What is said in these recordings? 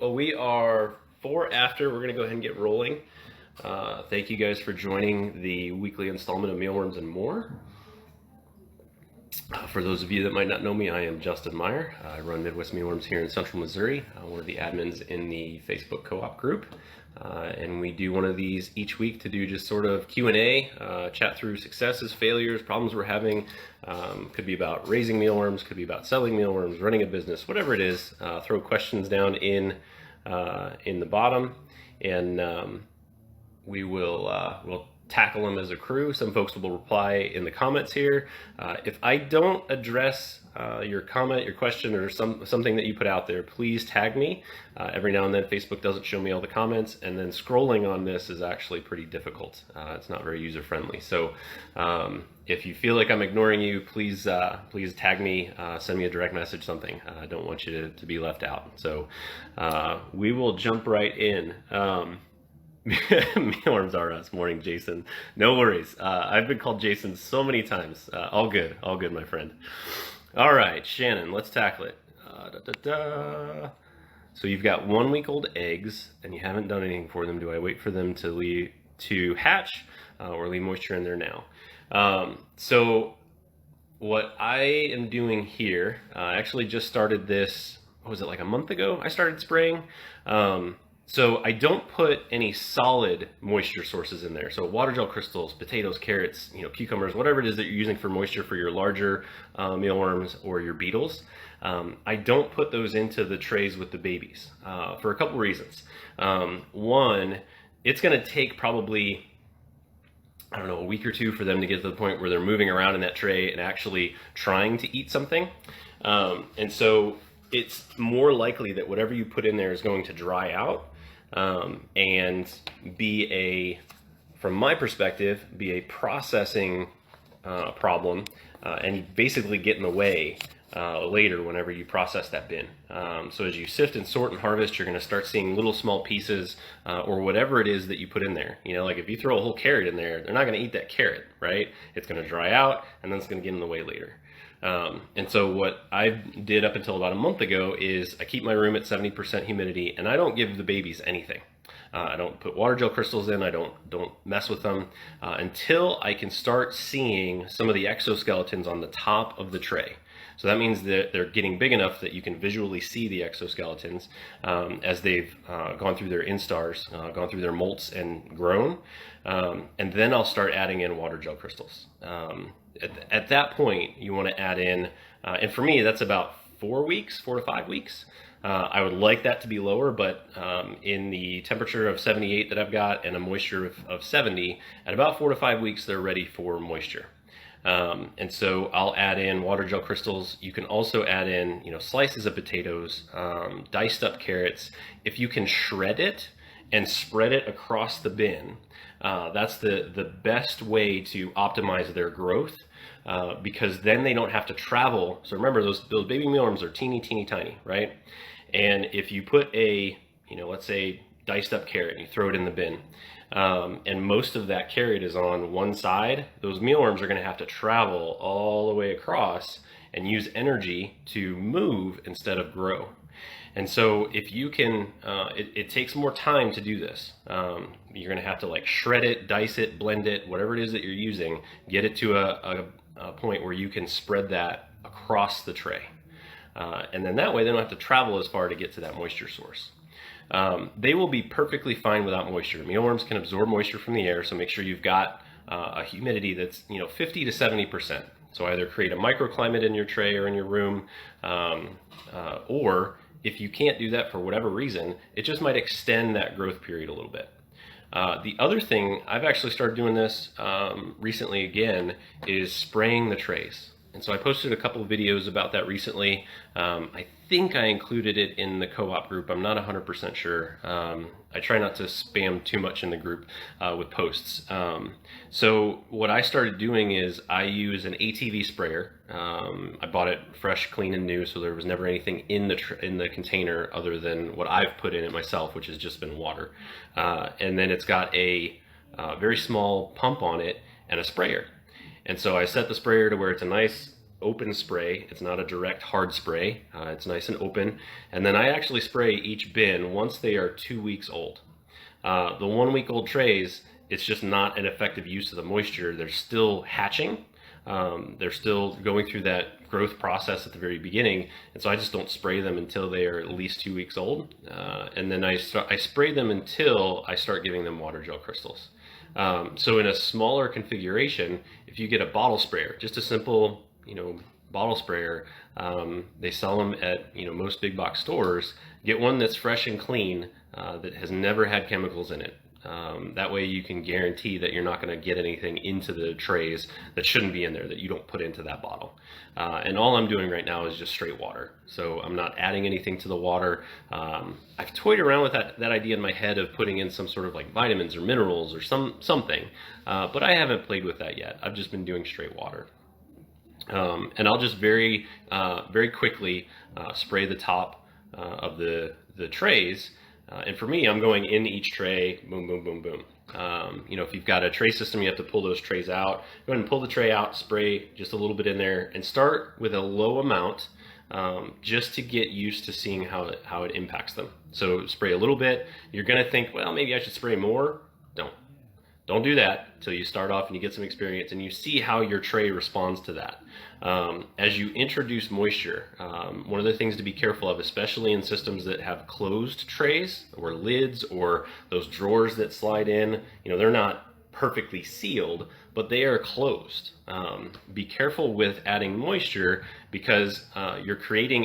Well, we are 4 after. We're going to go ahead and get rolling. Thank you guys for joining the weekly installment of Mealworms and More. For those of you that might not know me, I am Justin Meyer. I run Midwest Mealworms here in Central Missouri. One of the admins in the Facebook co-op group. And we do one of these each week to do just sort of Q&A, chat through successes, failures, problems we're having. Could be about raising mealworms, could be about selling mealworms, running a business, whatever it is. Throw questions down in the bottom, and we'll tackle them as a crew. Some folks will reply in the comments here. If I don't address your comment, your question, or something that you put out there, please tag me. Every now and then Facebook doesn't show me all the comments, and then scrolling on this is actually pretty difficult. It's not very user friendly. So if you feel like I'm ignoring you, please tag me, send me a direct message, something. I don't want you to be left out. So we will jump right in. Mealworms are us. Morning, Jason. No worries. I've been called Jason so many times. All good, my friend. All right, Shannon, let's tackle it. So you've got 1 week old eggs, and you haven't done anything for them. Do I wait for them to hatch, or leave moisture in there now? So what I am doing here, I actually just started this. What was it, like a month ago? I started spraying. So I don't put any solid moisture sources in there. So water gel crystals, potatoes, carrots, cucumbers, whatever it is that you're using for moisture for your larger mealworms or your beetles. I don't put those into the trays with the babies for a couple reasons. One, it's going to take probably, I don't know, a week or two for them to get to the point where they're moving around in that tray and actually trying to eat something. And so it's more likely that whatever you put in there is going to dry out and be from my perspective, be a processing problem and basically get in the way later whenever you process that bin. So as you sift and sort and harvest, you're going to start seeing little small pieces or whatever it is that you put in there. Like if you throw a whole carrot in there, they're not going to eat that carrot, right? It's going to dry out and then it's going to get in the way later. And so what I did up until about a month ago is I keep my room at 70% humidity, and I don't give the babies anything. I don't put water gel crystals in. I don't mess with them until I can start seeing some of the exoskeletons on the top of the tray. So that means that they're getting big enough that you can visually see the exoskeletons as they've gone through their instars, gone through their molts and grown. And then I'll start adding in water gel crystals. At that point, you want to add in, and for me, that's about 4 to 5 weeks. I would like that to be lower, but in the temperature of 78 that I've got and a moisture of 70, at about 4 to 5 weeks, they're ready for moisture. And so I'll add in water gel crystals. You can also add in, slices of potatoes, diced up carrots. If you can shred it and spread it across the bin, that's the best way to optimize their growth, because then they don't have to travel. So remember, those baby mealworms are teeny tiny, right? And if you put a, let's say diced up carrot and you throw it in the bin, and most of that carrot is on one side, those mealworms are going to have to travel all the way across and use energy to move instead of grow. And so if you can, it takes more time to do this. You're going to have to shred it, dice it, blend it, whatever it is that you're using, get it to a point where you can spread that across the tray. And then that way they don't have to travel as far to get to that moisture source. They will be perfectly fine without moisture. Mealworms can absorb moisture from the air, so make sure you've got a humidity that's 50 to 70%. So either create a microclimate in your tray or in your room, or if you can't do that for whatever reason, it just might extend that growth period a little bit. The other thing, I've actually started doing this recently again, is spraying the trays. And so I posted a couple of videos about that recently. I think I included it in the co-op group. I'm not 100% sure. I try not to spam too much in the group with posts. So what I started doing is I use an ATV sprayer. I bought it fresh, clean, and new, so there was never anything in the container other than what I've put in it myself, which has just been water. And then it's got a very small pump on it and a sprayer. And so I set the sprayer to where it's a nice open spray. It's not a direct hard spray. It's nice and open. And then I actually spray each bin once they are 2 weeks old. The 1 week old trays, it's just not an effective use of the moisture. They're still hatching. They're still going through that growth process at the very beginning, and so I just don't spray them until they are at least 2 weeks old, and then I spray them until I start giving them water gel crystals. So in a smaller configuration, if you get a bottle sprayer, just a simple, bottle sprayer, they sell them at, most big box stores. Get one that's fresh and clean, that has never had chemicals in it. That way you can guarantee that you're not going to get anything into the trays that shouldn't be in there, that you don't put into that bottle. And all I'm doing right now is just straight water. So I'm not adding anything to the water. I've toyed around with that idea in my head of putting in some sort of like vitamins or minerals or something, but I haven't played with that yet. I've just been doing straight water. And I'll just very quickly spray the top of the trays. And for me, I'm going in each tray, boom, boom, boom, boom. If you've got a tray system, you have to pull those trays out. Go ahead and pull the tray out, spray just a little bit in there, and start with a low amount, just to get used to seeing how it impacts them. So spray a little bit. You're gonna think, well, maybe I should spray more. Don't do that until you start off and you get some experience and you see how your tray responds to that. As you introduce moisture, one of the things to be careful of, especially in systems that have closed trays or lids or those drawers that slide in, they're not perfectly sealed, but they are closed. Be careful with adding moisture, because you're creating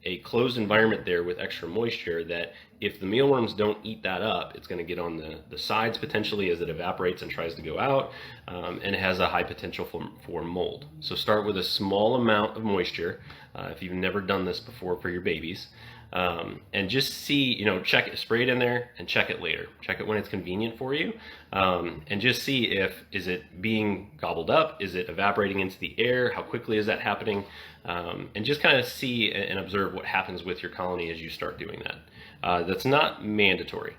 a closed environment there with extra moisture that if the mealworms don't eat that up, it's going to get on the sides potentially as it evaporates and tries to go out, and it has a high potential for mold. So start with a small amount of moisture if you've never done this before for your babies, and just see, check it, spray it in there and check it later. Check it when it's convenient for you, and just see is it being gobbled up? Is it evaporating into the air? How quickly is that happening? And just kind of see and observe what happens with your colony as you start doing that. That's not mandatory.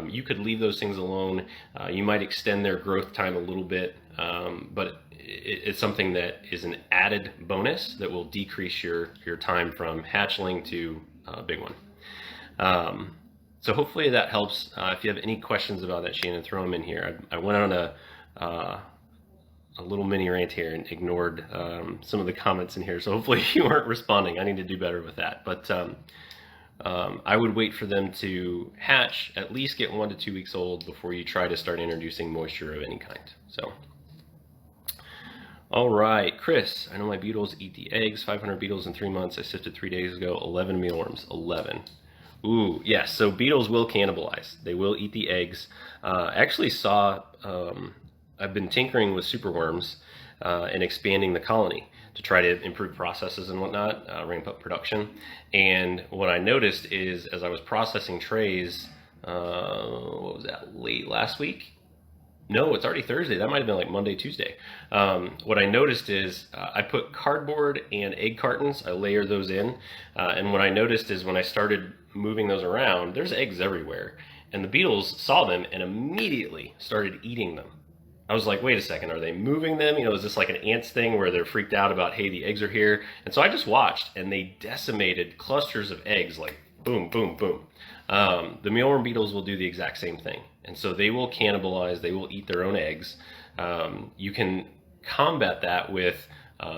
You could leave those things alone. You might extend their growth time a little bit, but it's something that is an added bonus that will decrease your time from hatchling to big one. So hopefully that helps. If you have any questions about that, Shannon, throw them in here. I went on a little mini rant here and ignored some of the comments in here, so hopefully you weren't responding. I need to do better with that. But I would wait for them to hatch, at least get 1 to 2 weeks old before you try to start introducing moisture of any kind. So, all right, Chris, I know my beetles eat the eggs. 500 beetles in 3 months. I sifted 3 days ago. 11 mealworms. 11. Ooh, yes. So beetles will cannibalize. They will eat the eggs. I actually saw. I've been tinkering with superworms and expanding the colony to try to improve processes and whatnot, ramp up production. And what I noticed is, as I was processing trays, what was that, late last week? No, it's already Thursday. That might have been like Monday, Tuesday. What I noticed is I put cardboard and egg cartons, I layer those in. And what I noticed is when I started moving those around, there's eggs everywhere. And the beetles saw them and immediately started eating them. I was like, wait a second, are they moving them? Is this like an ants thing where they're freaked out about, hey, the eggs are here? And so I just watched, and they decimated clusters of eggs, like boom, boom, boom. The mealworm beetles will do the exact same thing. And so they will cannibalize, they will eat their own eggs. You can combat that with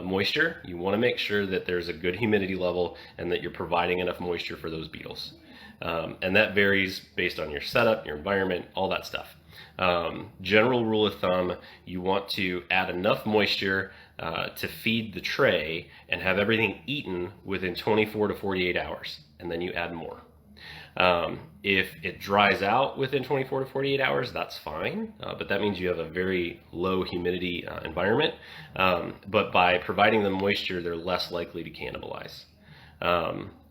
moisture. You want to make sure that there's a good humidity level and that you're providing enough moisture for those beetles. And that varies based on your setup, your environment, all that stuff. General rule of thumb, you want to add enough moisture to feed the tray and have everything eaten within 24 to 48 hours, and then you add more. If it dries out within 24 to 48 hours, that's fine, but that means you have a very low humidity environment. But by providing them moisture, they're less likely to cannibalize.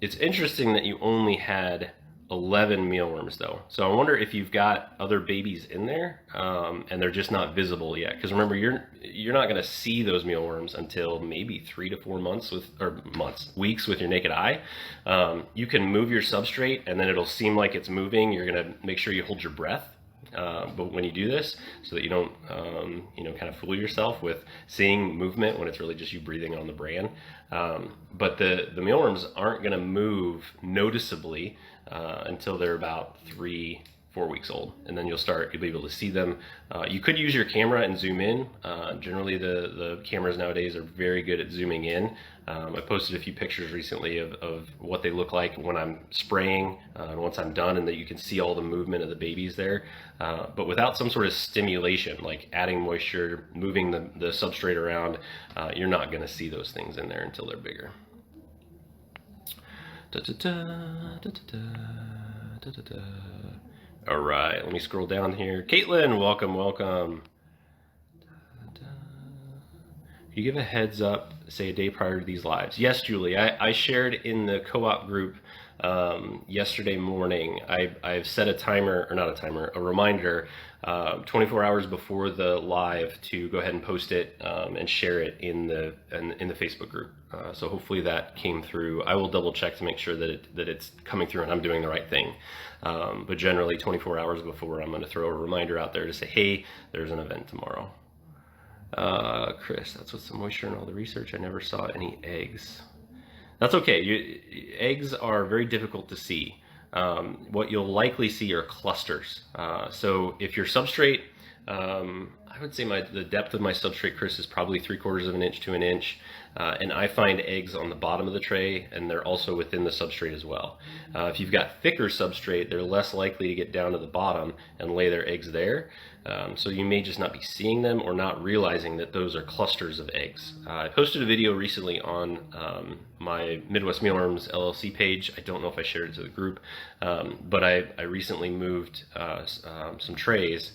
It's interesting that you only had 11 mealworms though. So I wonder if you've got other babies in there, and they're just not visible yet. Because remember, you're not going to see those mealworms until maybe 3 to 4 months weeks with your naked eye. You can move your substrate and then it'll seem like it's moving. You're going to make sure you hold your breath But when you do this, so that you don't, kind of fool yourself with seeing movement when it's really just you breathing on the bran. But the mealworms aren't going to move noticeably until they're about 3-4 weeks old, and then you'll be able to see them. You could use your camera and zoom in. Generally, the cameras nowadays are very good at zooming in. I posted a few pictures recently of what they look like when I'm spraying and once I'm done, and that you can see all the movement of the babies there. But without some sort of stimulation, like adding moisture, moving the substrate around, you're not going to see those things in there until they're bigger. All right, let me scroll down here. Caitlin, welcome. You give a heads up, say a day prior to these lives. Yes, Julie, I shared in the co-op group yesterday morning. I've set a timer, or not a timer, a reminder 24 hours before the live to go ahead and post it and share it in the Facebook group. So hopefully that came through. I will double check to make sure that it's coming through and I'm doing the right thing. But generally 24 hours before, I'm going to throw a reminder out there to say, hey, there's an event tomorrow. Chris, that's what's the moisture and all the research. I never saw any eggs. That's okay. Eggs are very difficult to see. What you'll likely see are clusters. So if your substrate, I would say the depth of my substrate, Chris, is probably 3/4 of an inch to an inch. And I find eggs on the bottom of the tray, and they're also within the substrate as well. If you've got thicker substrate, they're less likely to get down to the bottom and lay their eggs there. So you may just not be seeing them or not realizing that those are clusters of eggs. I posted a video recently on my Midwest Mealworms LLC page. I don't know if I shared it to the group, but I recently moved some trays,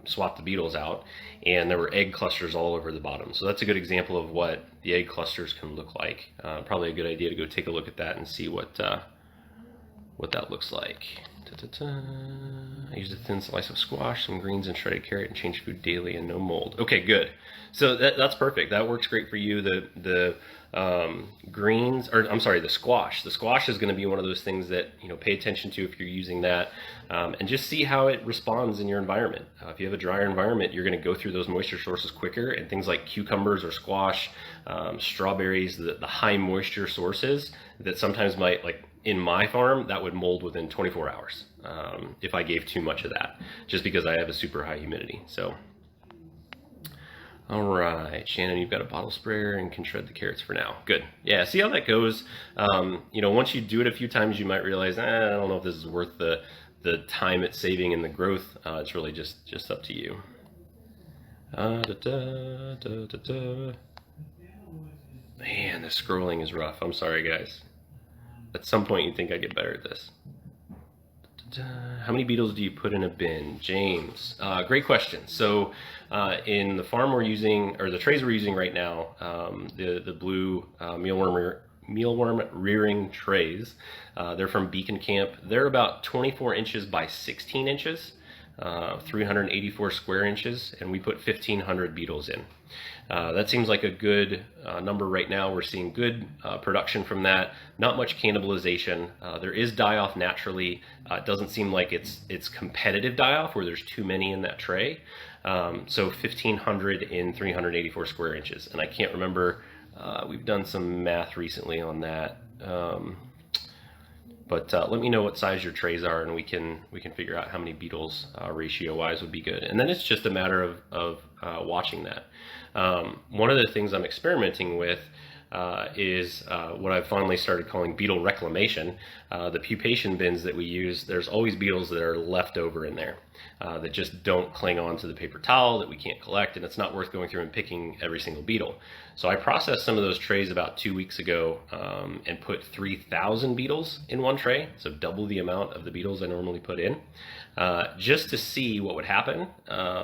swapped the beetles out, and there were egg clusters all over the bottom. So that's a good example of what the egg clusters can look like. Probably a good idea to go take a look at that and see what that looks like. I used a thin slice of squash, some greens, and shredded carrot, and change food daily and no mold. Okay, good. So that's perfect. That works great for you. The greens, or I'm sorry, the squash. The squash is going to be one of those things that pay attention to if you're using that, and just see how it responds in your environment. If you have a drier environment, you're going to go through those moisture sources quicker, and things like cucumbers or squash, strawberries, the high moisture sources that sometimes might, like in my farm, that would mold within 24 hours if I gave too much of that, just because I have a super high humidity. So. All right, Shannon, you've got a bottle sprayer and can shred the carrots for now. Good. Yeah, see how that goes. Once you do it a few times, you might realize, I don't know if this is worth the time it's saving in the growth. It's really just up to you. Man, the scrolling is rough. I'm sorry, guys. At some point, you'd think I'd get better at this. How many beetles do you put in a bin? James, great question. So in the farm we're using, or the trays we're using right now, the blue mealworm rearing trays, they're from Beacon Camp. They're about 24 inches by 16 inches, 384 square inches, and we put 1,500 beetles in. That seems like a good number right now. We're seeing good production from that. Not much cannibalization. There is die-off naturally. It doesn't seem like it's competitive die-off where there's too many in that tray. So 1,500 in 384 square inches. And I can't remember, we've done some math recently on that. But let me know what size your trays are, and we can figure out how many beetles ratio-wise would be good. And then it's just a matter of watching that. One of the things I'm experimenting with is what I've finally started calling beetle reclamation. The pupation bins that we use, there's always beetles that are left over in there that just don't cling on to the paper towel that we can't collect, and it's not worth going through and picking every single beetle. So I processed some of those trays about 2 weeks ago and put 3,000 beetles in one tray, so double the amount of the beetles I normally put in, just to see what would happen,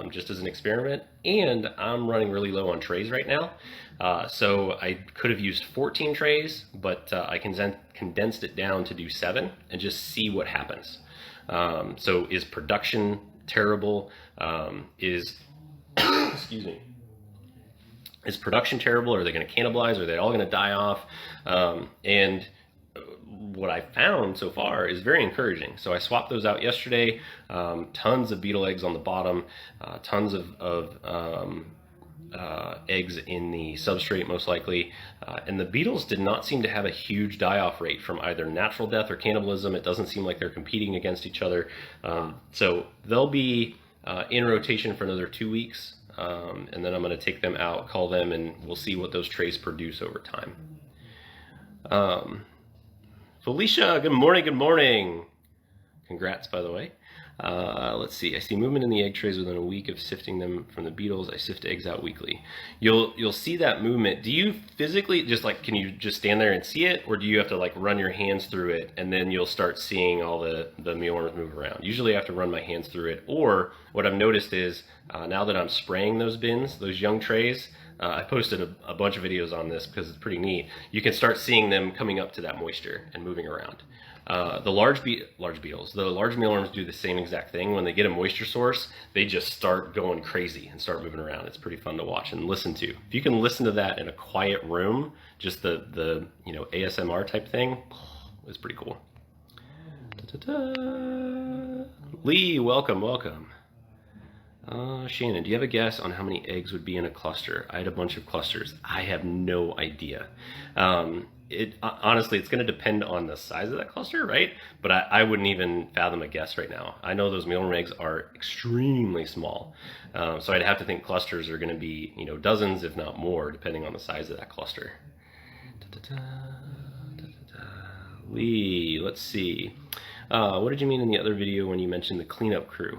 just as an experiment. And I'm running really low on trays right now. So I could have used 14 trays, but I condensed it down to do 7 and just see what happens. So is production terrible? Excuse me. Is production terrible? Are they going to cannibalize? Are they all going to die off? And what I found so far is very encouraging. So I swapped those out yesterday. Tons of beetle eggs on the bottom, tons of eggs in the substrate, most likely. And the beetles did not seem to have a huge die-off rate from either natural death or cannibalism. It doesn't seem like they're competing against each other. So they'll be in rotation for another 2 weeks. And then I'm going to take them out, cull them, and we'll see what those trays produce over time. Felicia, good morning, good morning. Congrats, by the way. Let's see. I see movement in the egg trays within a week of sifting them from the beetles. I sift eggs out weekly. You'll see that movement. Do you physically just like, can you just stand there and see it, or do you have to like run your hands through it and then you'll start seeing all the mealworms move around? Usually I have to run my hands through it, or what I've noticed is now that I'm spraying those bins, those young trays, I posted a bunch of videos on this because it's pretty neat. You can start seeing them coming up to that moisture and moving around. The large beetles, the large mealworms do the same exact thing. When they get a moisture source, they just start going crazy and start moving around. It's pretty fun to watch and listen to. If you can listen to that in a quiet room, just the ASMR type thing, it's pretty cool. Da-da-da. Lee, welcome. Shannon, do you have a guess on how many eggs would be in a cluster? I had a bunch of clusters. I have no idea. Honestly, it's going to depend on the size of that cluster, right? But I wouldn't even fathom a guess right now. I know those mealworm eggs are extremely small. So I'd have to think clusters are going to be, dozens, if not more, depending on the size of that cluster. Lee, let's see. What did you mean in the other video when you mentioned the cleanup crew?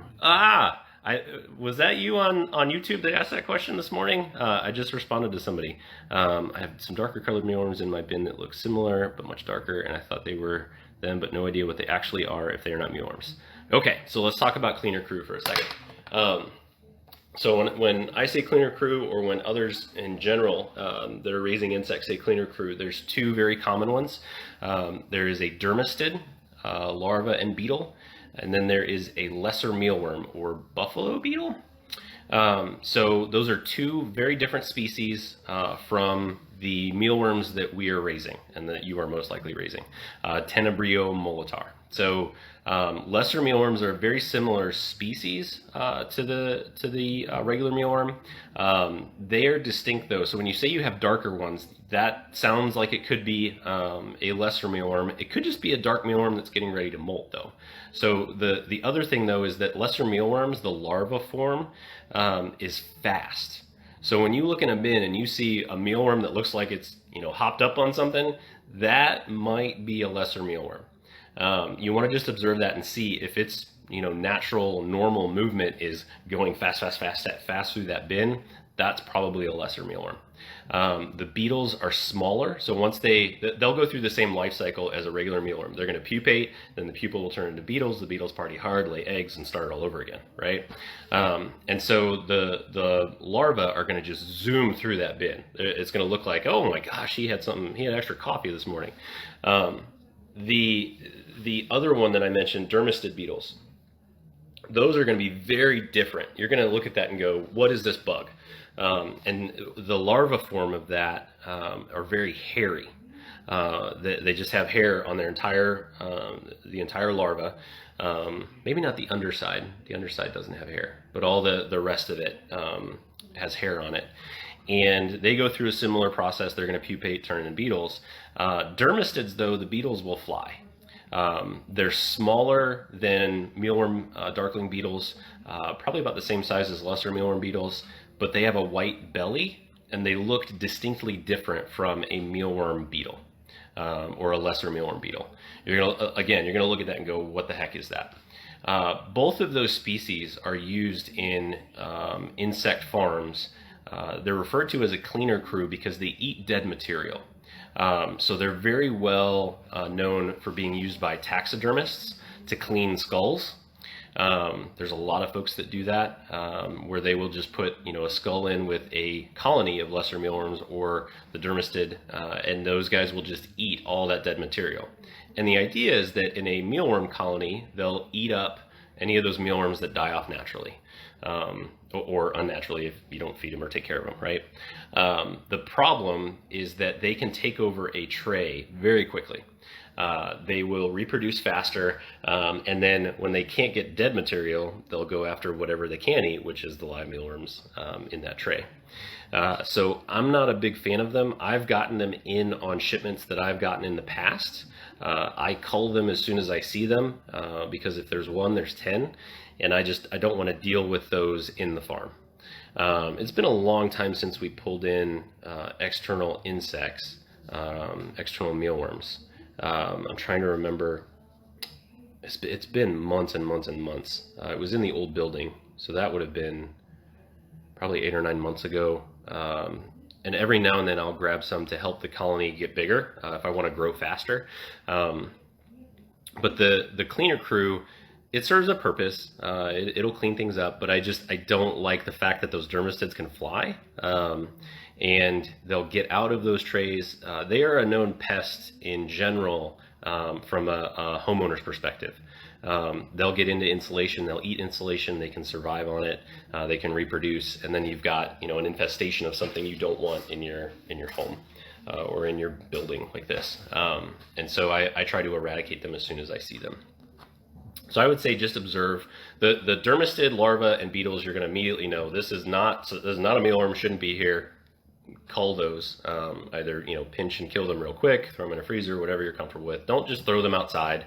Was that you on YouTube that asked that question this morning? I just responded to somebody. I have some darker colored mealworms in my bin that look similar, but much darker, and I thought they were them, but no idea what they actually are if they are not mealworms. Okay, so let's talk about cleaner crew for a second. So when I say cleaner crew, or when others in general that are raising insects say cleaner crew, there's two very common ones. There is a dermestid, larva and beetle, and then there is a lesser mealworm, or buffalo beetle. So those are two very different species from the mealworms that we are raising and that you are most likely raising, Tenebrio molitor. So lesser mealworms are a very similar species to the regular mealworm. They are distinct though. So when you say you have darker ones, that sounds like it could be a lesser mealworm. It could just be a dark mealworm that's getting ready to molt though. So the other thing though is that lesser mealworms, the larva form, is fast. So when you look in a bin and you see a mealworm that looks like it's hopped up on something, that might be a lesser mealworm. You want to just observe that and see if its natural normal movement is going fast through that bin. That's probably a lesser mealworm. The beetles are smaller, so once they'll go through the same life cycle as a regular mealworm. They're going to pupate, then the pupa will turn into beetles. The beetles party hard, lay eggs, and start all over again, right? And so the larvae are going to just zoom through that bin. It's going to look like, oh my gosh, he had extra coffee this morning. The other one that I mentioned, dermestid beetles, those are going to be very different. You're going to look at that and go, what is this bug? And the larva form of that are very hairy. They just have hair on their the entire larva. Maybe not the underside. The underside doesn't have hair, but all the rest of it has hair on it. And they go through a similar process. They're going to pupate, turn into beetles. Dermestids, though, the beetles will fly. They're smaller than mealworm darkling beetles, probably about the same size as lesser mealworm beetles, but they have a white belly and they look distinctly different from a mealworm beetle or a lesser mealworm beetle. You're gonna look at that and go, what the heck is that? Both of those species are used in insect farms. They're referred to as a cleaner crew because they eat dead material. So they're very well known for being used by taxidermists to clean skulls. There's a lot of folks that do that, where they will just put a skull in with a colony of lesser mealworms or the dermestid, and those guys will just eat all that dead material. And the idea is that in a mealworm colony, they'll eat up any of those mealworms that die off naturally. Or unnaturally if you don't feed them or take care of them, right? The problem is that they can take over a tray very quickly. they will reproduce faster, and then when they can't get dead material, they'll go after whatever they can eat, which is the live mealworms in that tray. So I'm not a big fan of them. I've gotten them in on shipments that I've gotten in the past. I cull them as soon as I see them, because if there's one, there's 10, and I don't want to deal with those in the farm. It's been a long time since we pulled in external insects, external mealworms. I'm trying to remember. It's been months and months and months. It was in the old building, so that would have been probably 8 or 9 months ago. And every now and then I'll grab some to help the colony get bigger if I want to grow faster. But the cleaner crew, it serves a purpose. It'll clean things up, but I don't like the fact that those dermestids can fly, and they'll get out of those trays. They are a known pest in general from a homeowner's perspective. They'll get into insulation, they'll eat insulation, they can survive on it, they can reproduce, and then you've got an infestation of something you don't want in your home or in your building like this. And so I try to eradicate them as soon as I see them. So I would say just observe the dermestid, larvae, and beetles. You're going to immediately know this is not a mealworm, shouldn't be here. Cull those, either pinch and kill them real quick, throw them in a freezer, whatever you're comfortable with. Don't just throw them outside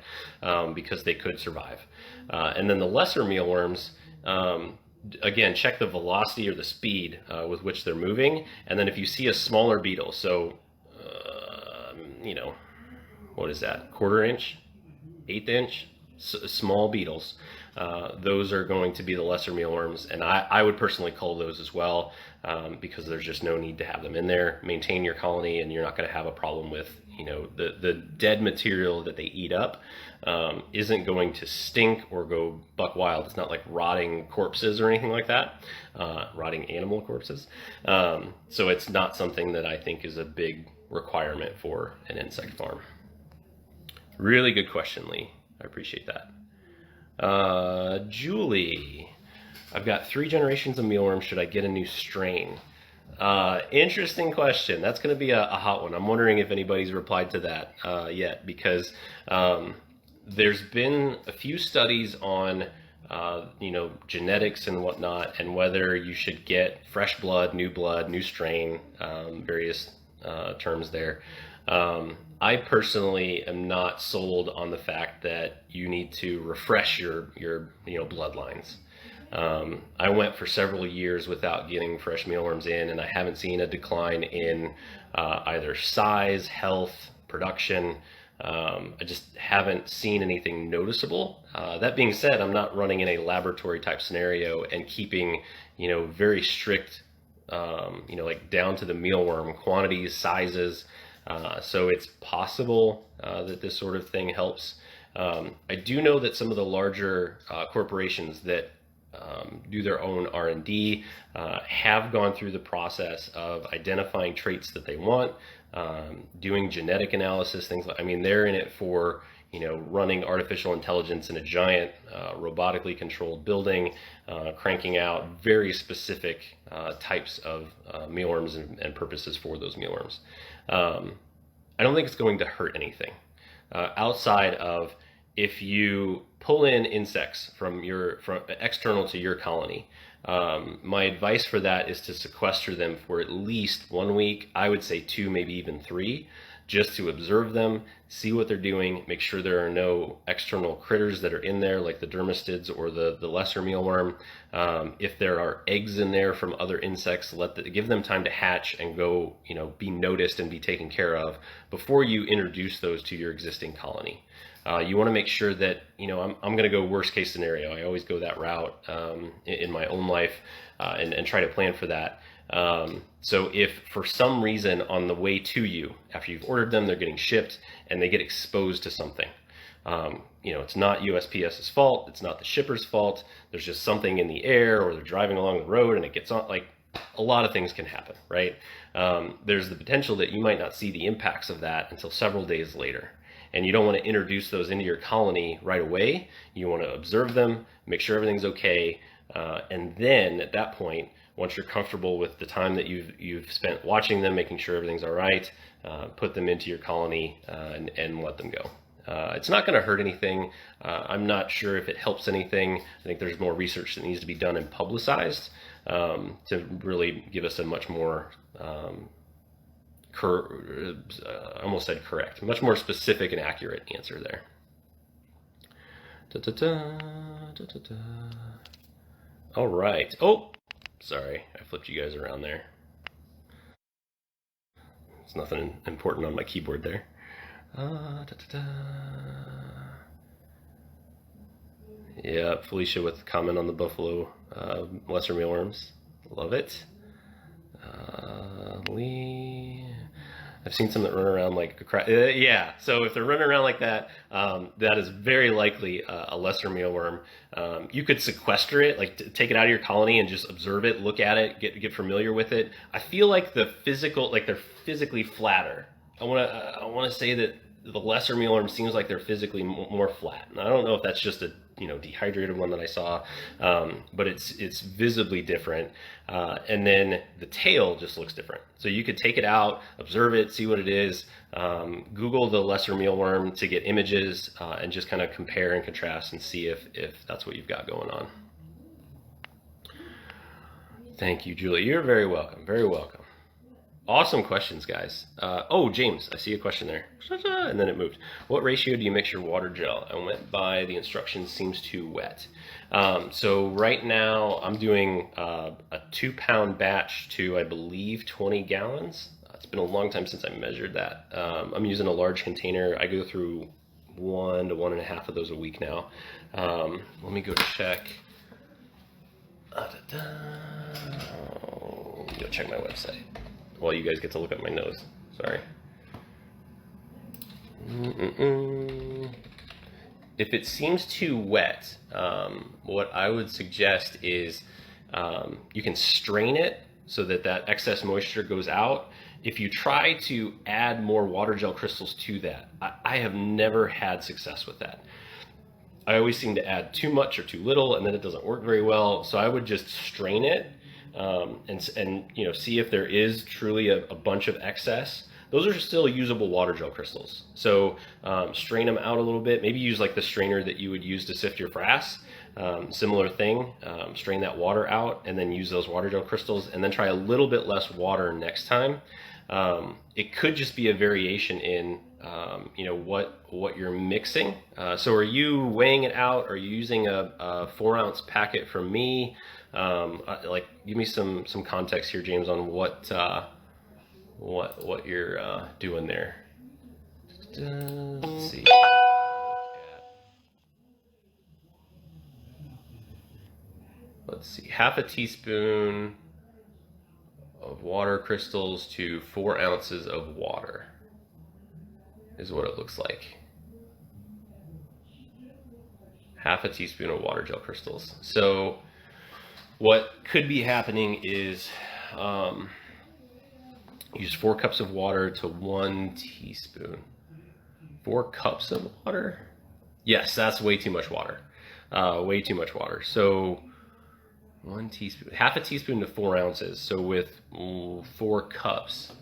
because they could survive. And then the lesser mealworms, again, check the velocity or the speed with which they're moving. And then if you see a smaller beetle, so what is that, 1/4 inch, 1/8 inch, small beetles, those are going to be the lesser mealworms, and I would personally cull those as well, because there's just no need to have them in there. Maintain your colony, and you're not going to have a problem with the dead material that they eat up isn't going to stink or go buck wild. It's not like rotting corpses or anything like that, rotting animal corpses. So it's not something that I think is a big requirement for an insect farm. Really good question, Lee. I appreciate that. Julie, I've got 3 generations of mealworms. Should I get a new strain? Interesting question. That's going to be a hot one. I'm wondering if anybody's replied to that yet, because there's been a few studies on genetics and whatnot, and whether you should get fresh blood, new strain, various terms there. I personally am not sold on the fact that you need to refresh your bloodlines. I went for several years without getting fresh mealworms in, and I haven't seen a decline in either size, health, production. I just haven't seen anything noticeable. That being said, I'm not running in a laboratory type scenario and keeping very strict like down to the mealworm quantities, sizes. So it's possible that this sort of thing helps. I do know that some of the larger corporations that do their own R&D have gone through the process of identifying traits that they want, doing genetic analysis, things like, they're in it for running artificial intelligence in a giant robotically controlled building, cranking out very specific types of mealworms and purposes for those mealworms. I don't think it's going to hurt anything outside of if you pull in insects from external to your colony. My advice for that is to sequester them for at least 1 week. I would say 2, maybe even 3, just to observe them, see what they're doing, make sure there are no external critters that are in there, like the dermestids or the lesser mealworm. If there are eggs in there from other insects, give them time to hatch and go, be noticed and be taken care of before you introduce those to your existing colony. You want to make sure that, I'm going to go worst case scenario. I always go that route in my own life and try to plan for that. So if for some reason on the way to you, after you've ordered them, they're getting shipped and they get exposed to something, it's not USPS's fault. It's not the shipper's fault. There's just something in the air, or they're driving along the road and it gets on, like, a lot of things can happen, right? There's the potential that you might not see the impacts of that until several days later. And you don't want to introduce those into your colony right away. You want to observe them, make sure everything's okay. And then at that point, once you're comfortable with the time that you've spent watching them, making sure everything's all right, put them into your colony and let them go. It's not going to hurt anything. I'm not sure if it helps anything. I think there's more research that needs to be done and publicized to really give us a much more, I almost said correct, much more specific and accurate answer there. All right. Oh, sorry. I flipped you guys around there. There's nothing important on my keyboard there. Yeah, Felicia with comment on the buffalo lesser mealworms. Love it. Lee. I've seen some that run around like a crap. Yeah, so if they're running around like that, that is very likely a lesser mealworm. You could sequester it, like take it out of your colony and just observe it, look at it, get familiar with it. I feel like they're physically flatter. I want to say that the lesser mealworm seems like they're physically more flat. And I don't know if that's just a dehydrated one that I saw, but it's visibly different. And then the tail just looks different. So you could take it out, observe it, see what it is. Google the lesser mealworm to get images and just kind of compare and contrast and see if that's what you've got going on. Thank you, Julie. You're very welcome. Very welcome. Awesome questions, guys. Oh, James, I see a question there. And then it moved. What ratio do you mix your water gel? I went by the instructions, seems too wet. So right now I'm doing a 2-pound batch to, I believe, 20 gallons. It's been a long time since I measured that. I'm using a large container. I go through 1 to 1.5 of those a week now. Let me go check. Go check my website. Well, you guys get to look at my nose. Sorry. If it seems too wet, what I would suggest is you can strain it so that excess moisture goes out. If you try to add more water gel crystals to that, I have never had success with that. I always seem to add too much or too little, and then it doesn't work very well. So I would just strain it. And see if there is truly a bunch of excess. Those are still usable water gel crystals. So strain them out a little bit. Maybe use like the strainer that you would use to sift your frass. Similar thing. Strain that water out and then use those water gel crystals, and then try a little bit less water next time. It could just be a variation in what you're mixing. So are you weighing it out? Are you using a 4-ounce packet from me? Give me some context here, James, on what you're doing there. Let's see. Let's see. 1/2 teaspoon of water crystals to 4 ounces of water is what it looks like. 1/2 teaspoon of water gel crystals. So what could be happening is use 4 cups of water to 1 teaspoon. 4 cups of water? Yes, that's way too much water. Way too much water. So 1 teaspoon, 1/2 teaspoon to 4 ounces. So with 4 cups.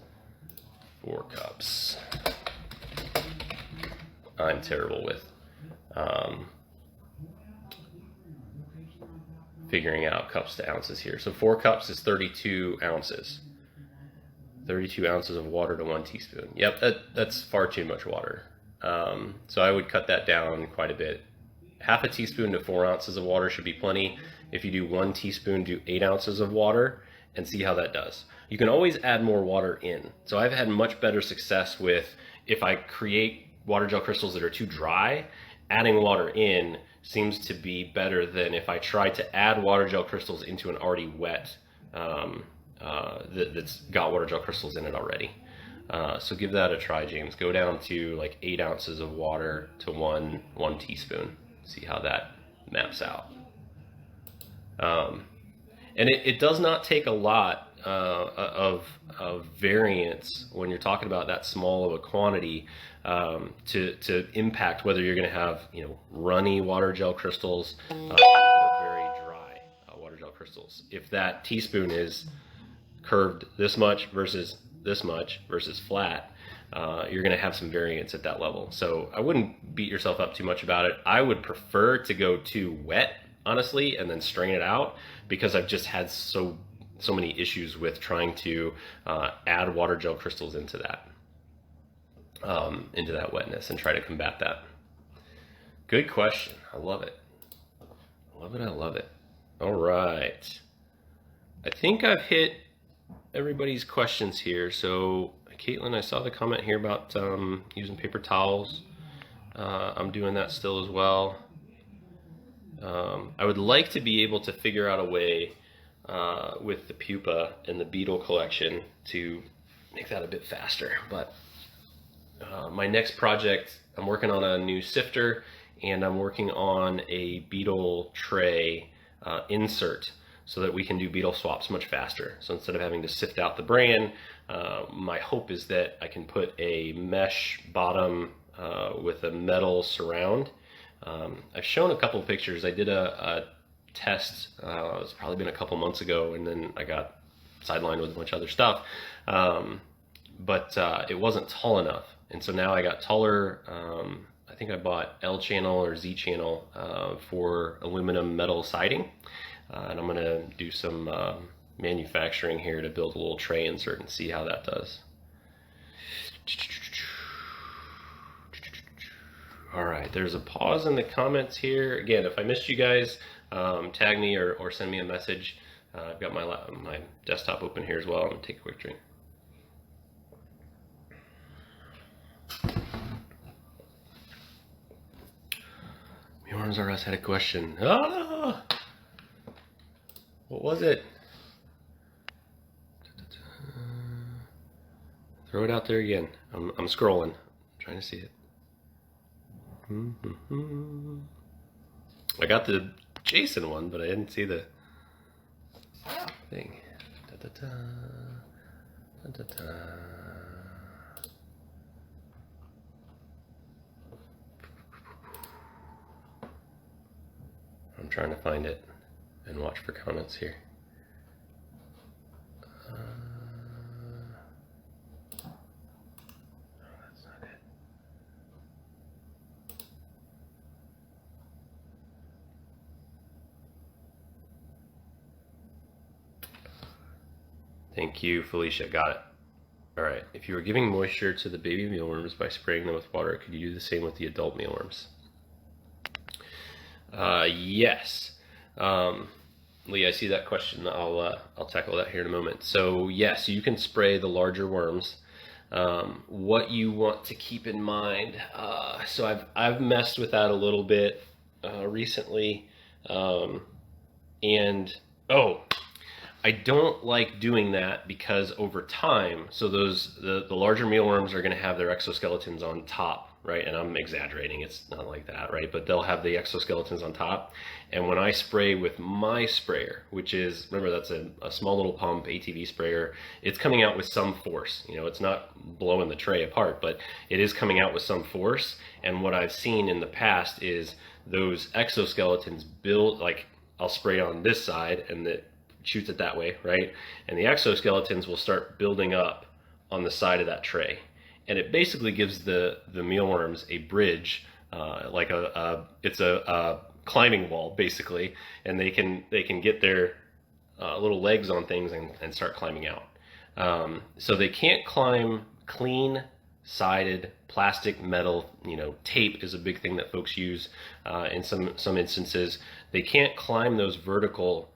I'm terrible with figuring out cups to ounces here. So 4 cups is 32 ounces. 32 ounces of water to 1 teaspoon. Yep, that's far too much water. So I would cut that down quite a bit. 1/2 teaspoon to 4 ounces of water should be plenty. If you do 1 teaspoon, do 8 ounces of water and see how that does. You can always add more water in. So I've had much better success with, if I create water gel crystals that are too dry, adding water in seems to be better than if I try to add water gel crystals into an already wet that's got water gel crystals in it already. So give that a try, James. Go down to like 8 ounces of water to one teaspoon. See how that maps out. And it does not take a lot of variance when you're talking about that small of a quantity to impact whether you're going to have runny water gel crystals or very dry water gel crystals. crystals. If that teaspoon is curved this much versus flat, you're going to have some variance at that level. So I wouldn't beat yourself up too much about it. I would prefer to go too wet, honestly, and then strain it out, because I've just had so many issues with trying to add water gel crystals into that wetness and try to combat that. Good question. I love it. I love it. All right. I think I've hit everybody's questions here. So Caitlin, I saw the comment here about using paper towels. I'm doing that still as well. I would like to be able to figure out a way with the pupa and the beetle collection to make that a bit faster. But my next project, I'm working on a new sifter, and I'm working on a beetle tray insert so that we can do beetle swaps much faster. So instead of having to sift out the bran, my hope is that I can put a mesh bottom with a metal surround. I've shown a couple of pictures. I did a test, it's probably been a couple months ago, and then I got sidelined with a bunch of other stuff. But it wasn't tall enough. And so now I got taller, I think I bought L channel or Z channel for aluminum metal siding. And I'm gonna do some manufacturing here to build a little tray insert and see how that does. All right, there's a pause in the comments here. Again, if I missed you guys, tag me or send me a message. I've got my desktop open here as well. I'm gonna take a quick drink. Mealworms R Us had a question. Ah! What was it? Throw it out there again. I'm scrolling, trying to see it. I got the Jason one, but I didn't see the thing. I'm trying to find it and watch for comments here. That's not it. Thank you, Felicia. Got it. All right. If you were giving moisture to the baby mealworms by spraying them with water, could you do the same with the adult mealworms? Yes. Lee, I see that question. I'll tackle that here in a moment. So yes, you can spray the larger worms. What you want to keep in mind, so I've messed with that a little bit recently, and I don't like doing that because over time, so the larger mealworms are going to have their exoskeletons on top, right? And I'm exaggerating, it's not like that, right? But they'll have the exoskeletons on top. And when I spray with my sprayer, which is, remember, that's a small little pump, ATV sprayer, it's coming out with some force. You know, it's not blowing the tray apart, but it is coming out with some force. And what I've seen in the past is those exoskeletons build, like I'll spray on this side and it shoots it that way, right? And the exoskeletons will start building up on the side of that tray. And it basically gives the mealworms a bridge, like it's a climbing wall basically, and they can get their little legs on things and start climbing out. So they can't climb clean sided plastic, metal, tape is a big thing that folks use in some instances. They can't climb those vertical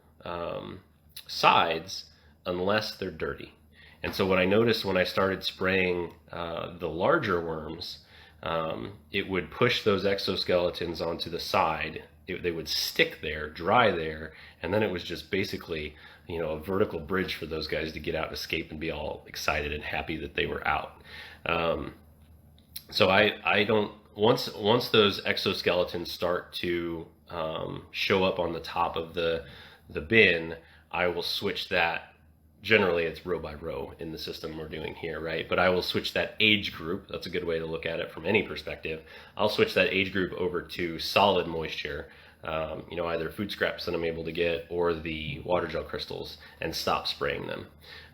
sides unless they're dirty. And so what I noticed when I started spraying the larger worms, it would push those exoskeletons onto the side. They would stick there, dry there, and then it was just basically, a vertical bridge for those guys to get out, escape, and be all excited and happy that they were out. So I don't, once those exoskeletons start to show up on the top of the bin, I will switch that. Generally it's row by row in the system we're doing here, right? But I will switch that age group. That's a good way to look at it from any perspective. I'll switch that age group over to solid moisture either food scraps that I'm able to get or the water gel crystals, and stop spraying them.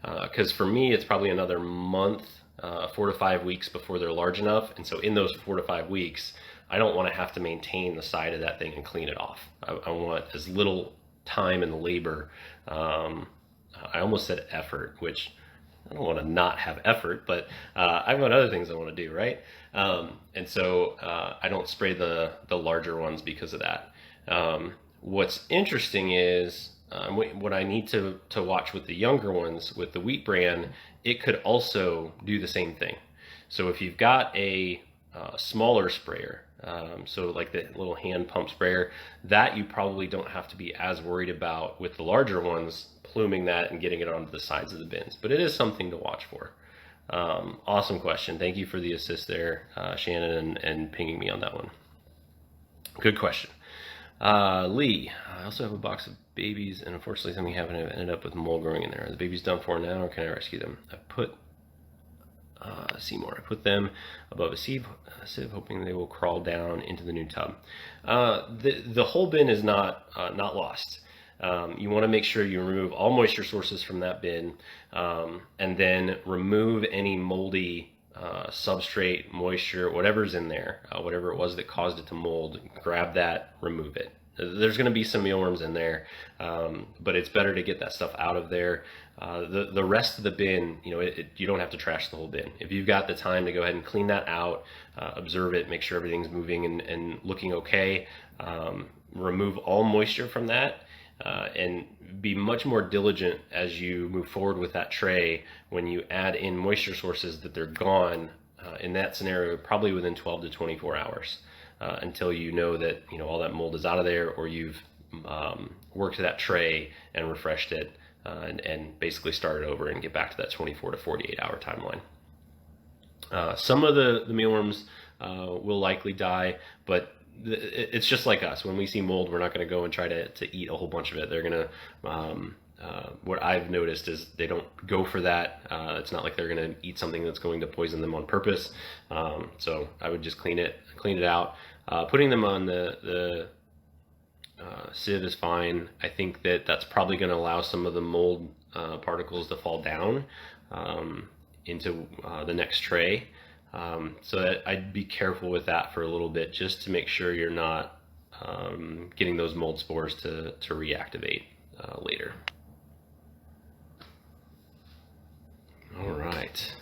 Because for me, it's probably another month, 4 to 5 weeks before they're large enough. And so in those 4 to 5 weeks, I don't want to have to maintain the side of that thing and clean it off. I want as little time and labor. I almost said effort, which I don't want to not have effort, but I've got other things I want to do, right? And so I don't spray the larger ones because of that. What's interesting is what I need to watch with the younger ones, with the wheat bran, it could also do the same thing. So if you've got a smaller sprayer, so like the little hand pump sprayer, that you probably don't have to be as worried about with the larger ones, pluming that and getting it onto the sides of the bins. But it is something to watch for. Awesome question. Thank you for the assist there, Shannon, and pinging me on that one. Good question. Lee, I also have a box of babies, and unfortunately something happened. I've ended up with mold growing in there. Are the babies done for now, or can I rescue them? I put Seymour. I put them above a sieve, hoping they will crawl down into the new tub. The whole bin is not lost. You want to make sure you remove all moisture sources from that bin, and then remove any moldy substrate, moisture, whatever's in there, whatever it was that caused it to mold. Grab that, remove it. There's going to be some mealworms in there, but it's better to get that stuff out of there. The rest of the bin, you don't have to trash the whole bin. If you've got the time to go ahead and clean that out, observe it, make sure everything's moving and looking okay, remove all moisture from that, and be much more diligent as you move forward with that tray when you add in moisture sources that they're gone, in that scenario, probably within 12 to 24 hours. Until you know that all that mold is out of there, or you've worked that tray and refreshed it, and basically start over and get back to that 24 to 48 hour timeline. Some of the mealworms will likely die, but it's just like us. When we see mold, we're not going to go and try to eat a whole bunch of it. They're going to, what I've noticed is they don't go for that. It's not like they're going to eat something that's going to poison them on purpose. So I would just clean it out. Putting them on the sieve is fine. I think that's probably going to allow some of the mold particles to fall down into the next tray. So that I'd be careful with that for a little bit, just to make sure you're not getting those mold spores to reactivate later. All right.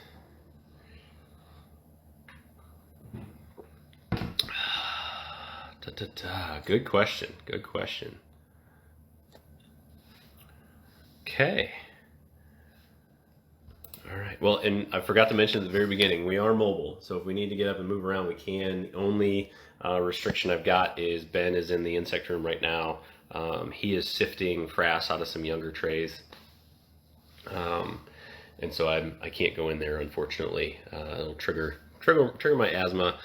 Good question. Okay. All right. Well, and I forgot to mention at the very beginning, we are mobile. So if we need to get up and move around, we can. The only restriction I've got is Ben is in the insect room right now. He is sifting frass out of some younger trays. And so I can't go in there, unfortunately. It'll trigger my asthma.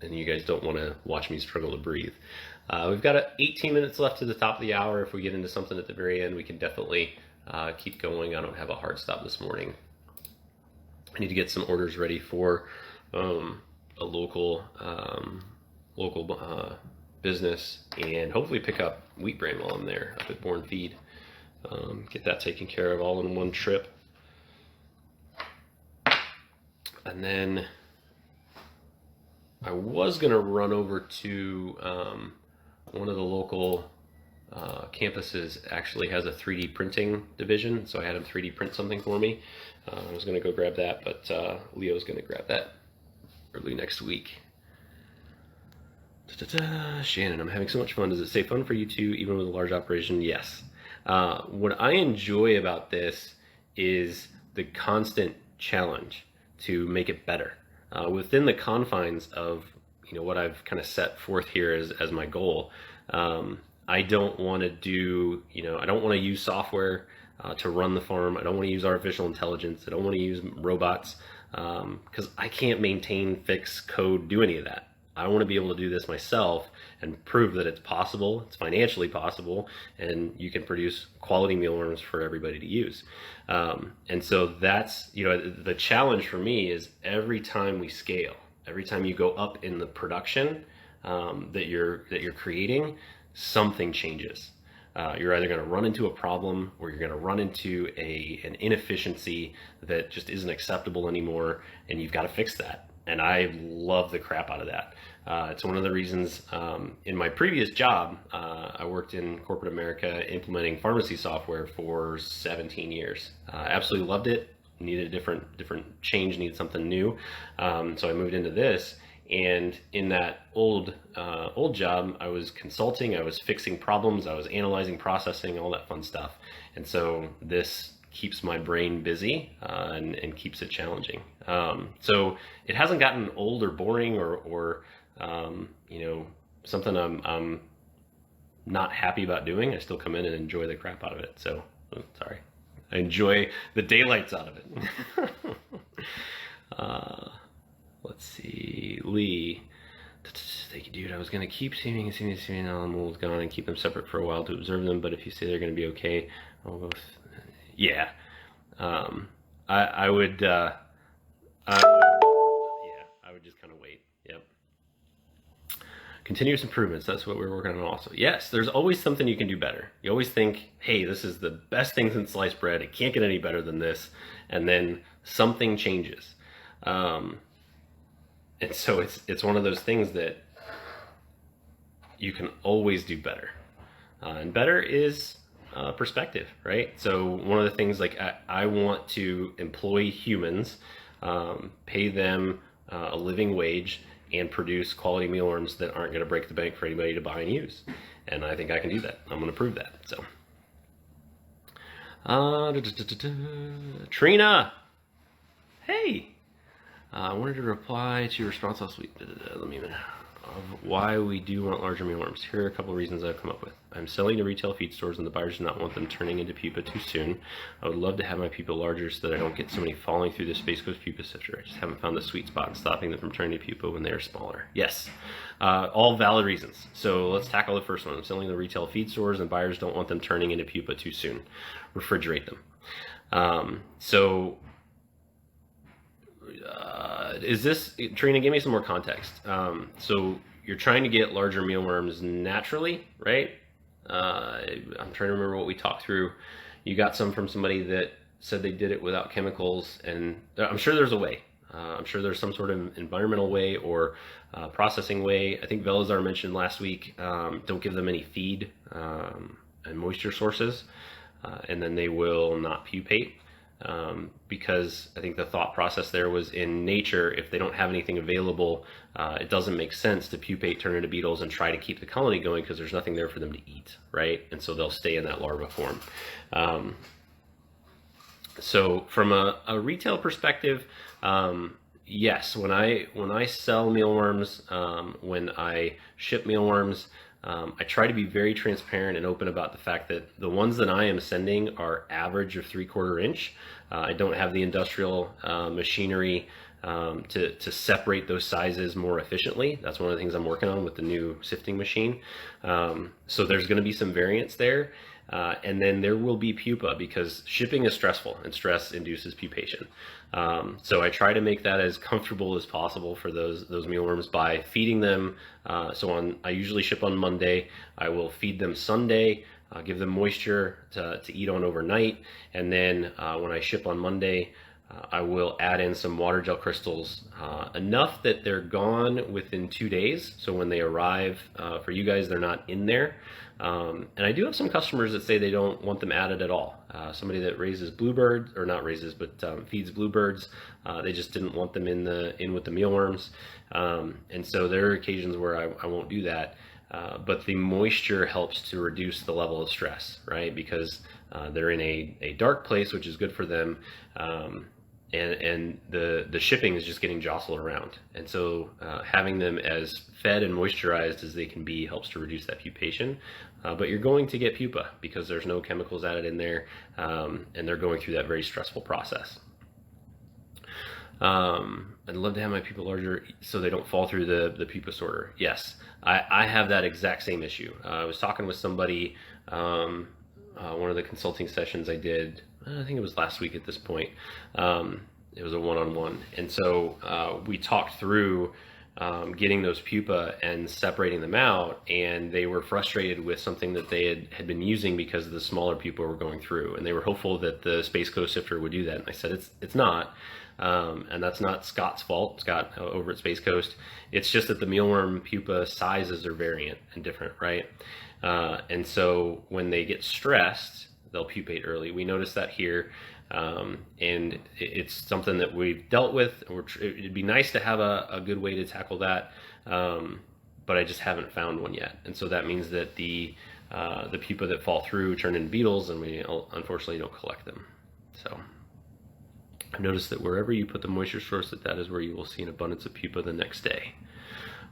And you guys don't want to watch me struggle to breathe. We've got 18 minutes left to the top of the hour. If we get into something at the very end, we can definitely keep going. I don't have a hard stop this morning. I need to get some orders ready for a local business, and hopefully pick up wheat bran while I'm there up at Born Feed. Get that taken care of all in one trip. And then I was going to run over to one of the local campuses actually has a 3D printing division, so I had him 3D print something for me. I was going to go grab that, but Leo's going to grab that early next week. Shannon, I'm having so much fun. Does it stay fun for you too, even with a large operation? Yes. What I enjoy about this is the constant challenge to make it better. Within the confines of what I've kind of set forth here as my goal, I don't want to do I don't want to use software to run the farm. I don't want to use artificial intelligence. I don't want to use robots because I can't maintain, fix, code, do any of that. I want to be able to do this myself and prove that it's possible, it's financially possible, and you can produce quality mealworms for everybody to use. And so that's, the challenge for me is every time we scale, every time you go up in the production, that you're creating, something changes. You're either going to run into a problem, or you're going to run into an inefficiency that just isn't acceptable anymore, and you've got to fix that. And I love the crap out of that. It's one of the reasons in my previous job, I worked in corporate America implementing pharmacy software for 17 years. I absolutely loved it. Needed a different change, needed something new. So I moved into this. And in that old job, I was consulting, I was fixing problems, I was analyzing, processing, all that fun stuff. And so this keeps my brain busy and keeps it challenging. So it hasn't gotten old or boring or something I'm not happy about doing. I still come in and enjoy the crap out of it. So, sorry. I enjoy the daylights out of it. Let's see, Lee. Thank you, dude. I was going to keep seeing now the mold's gone and keep them separate for a while to observe them, but if you say they're going to be okay, I'll go yeah. I would, yeah, I would just kind of wait. Yep. Continuous improvements, that's what we're working on also. Yes, there's always something you can do better. You always think, hey, this is the best thing since sliced bread. It can't get any better than this. And then something changes. And so it's one of those things that you can always do better. And better is perspective, right? So one of the things, like I want to employ humans, pay them a living wage, and produce quality mealworms that aren't going to break the bank for anybody to buy and use. And I think I can do that. I'm going to prove that. So, Trina, hey. I wanted to reply to your response last week. Let me of why we do want larger mealworms. Here are a couple of reasons I've come up with. I'm selling to retail feed stores and the buyers do not want them turning into pupa too soon. I would love to have my pupa larger so that I don't get so many falling through the Space Coast pupa sifter. I just haven't found the sweet spot in stopping them from turning to pupa when they are smaller. Yes, all valid reasons. So let's tackle the first one. I'm selling to retail feed stores and buyers don't want them turning into pupa too soon. Refrigerate them. Is this, Trina, give me some more context. So you're trying to get larger mealworms naturally, right? I'm trying to remember what we talked through. You got some from somebody that said they did it without chemicals, and I'm sure there's a way. I'm sure there's some sort of environmental way or processing way. I think Velazar mentioned last week, don't give them any feed and moisture sources, and then they will not pupate. Because I think the thought process there was, in nature, if they don't have anything available, it doesn't make sense to pupate, turn into beetles, and try to keep the colony going because there's nothing there for them to eat, right? And so they'll stay in that larva form. So from a retail perspective, yes, when I sell mealworms, when I ship mealworms, I try to be very transparent and open about the fact that the ones that I am sending are average of 3/4 inch. I don't have the industrial machinery to separate those sizes more efficiently. That's one of the things I'm working on with the new sifting machine. So there's going to be some variance there. And then there will be pupa because shipping is stressful and stress induces pupation. So I try to make that as comfortable as possible for those mealworms by feeding them. I usually ship on Monday. I will feed them Sunday, give them moisture to eat on overnight. And then when I ship on Monday, I will add in some water gel crystals, enough that they're gone within 2 days. So when they arrive for you guys, they're not in there. And I do have some customers that say they don't want them added at all. Somebody that raises bluebirds, or not raises, but feeds bluebirds, they just didn't want them in with the mealworms. And so there are occasions where I won't do that. But the moisture helps to reduce the level of stress, right? Because they're in a dark place, which is good for them. And the shipping is just getting jostled around. And so having them as fed and moisturized as they can be helps to reduce that pupation. But you're going to get pupa because there's no chemicals added in there, and they're going through that very stressful process. I'd love to have my pupa larger so they don't fall through the pupa sorter. Yes, I have that exact same issue. I was talking with somebody, one of the consulting sessions I did, I think it was last week at this point. It was a one-on-one. And so we talked through getting those pupa and separating them out, and they were frustrated with something that they had been using because the smaller pupa were going through, and they were hopeful that the Space Coast sifter would do that. And I said it's not, and that's not Scott's fault, Scott over at Space Coast. It's just that the mealworm pupa sizes are variant and different, right? And so when they get stressed, they'll pupate early. We noticed that here. And it's something that we've dealt with. It'd be nice to have a good way to tackle that, but I just haven't found one yet. And so that means that the pupa that fall through turn into beetles, and we unfortunately don't collect them. So I've noticed that wherever you put the moisture source, that is where you will see an abundance of pupa the next day.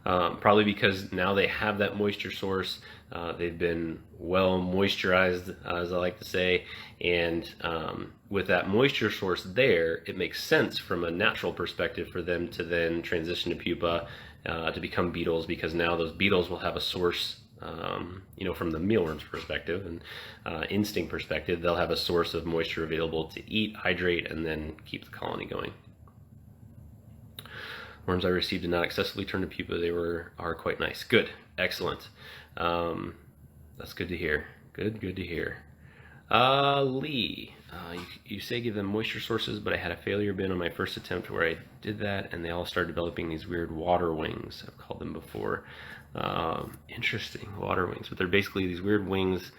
Probably because now they have that moisture source. They've been well moisturized, as I like to say, and with that moisture source there, it makes sense from a natural perspective for them to then transition to pupa to become beetles, because now those beetles will have a source, from the mealworm's perspective and instinct perspective, they'll have a source of moisture available to eat, hydrate, and then keep the colony going. Worms I received did not excessively turn to pupa. They are quite nice. Good. Excellent. That's good to hear. Good to hear. Lee, you say give them moisture sources, but I had a failure bin on my first attempt where I did that, and they all started developing these weird water wings. I've called them before. Interesting, water wings. But they're basically these weird wings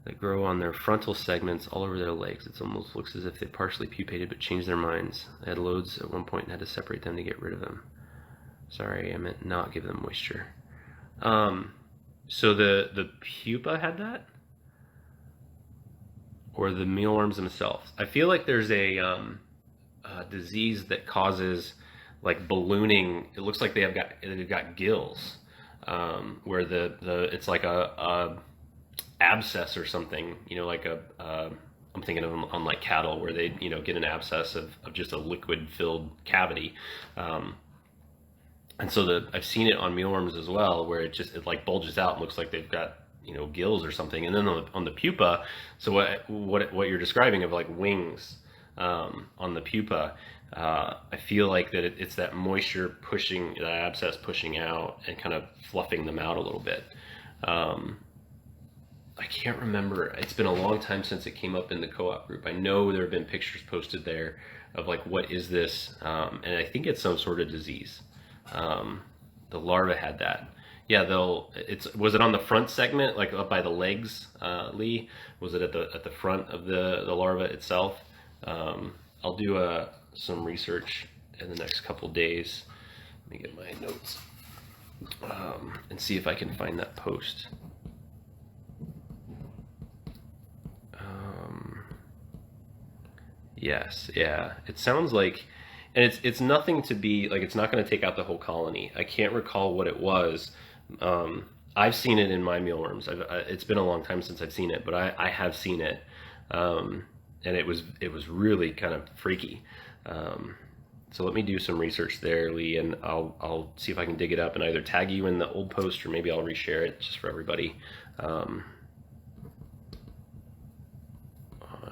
that grow on their frontal segments all over their legs. It almost looks as if they partially pupated but changed their minds. I had loads at one point and had to separate them to get rid of them. Sorry, I meant not give them moisture. So the pupa had that? Or the mealworms themselves? I feel like there's a disease that causes like ballooning. It looks like they've got gills, where it's like a abscess or something, like I'm thinking of them on like cattle, where they get an abscess of just a liquid filled cavity, and so I've seen it on mealworms as well, where it like bulges out and looks like they've got gills or something. And then on the pupa, so what you're describing of like wings on the pupa, I feel like that it's that moisture pushing the abscess, pushing out and kind of fluffing them out a little bit. I can't remember. It's been a long time since it came up in the co-op group. I know there have been pictures posted there of like, what is this? And I think it's some sort of disease. The larva had that. Yeah, was it on the front segment, like up by the legs, Lee? Was it at the front of the larva itself? I'll do some research in the next couple days. Let me get my notes and see if I can find that post. Yes, yeah. It sounds like, and it's nothing to be like, it's not going to take out the whole colony. I can't recall what it was. I've seen it in my mealworms. It's been a long time since I've seen it, but I have seen it, and it was really kind of freaky. So let me do some research there, Lee, and I'll see if I can dig it up and either tag you in the old post, or maybe I'll reshare it just for everybody.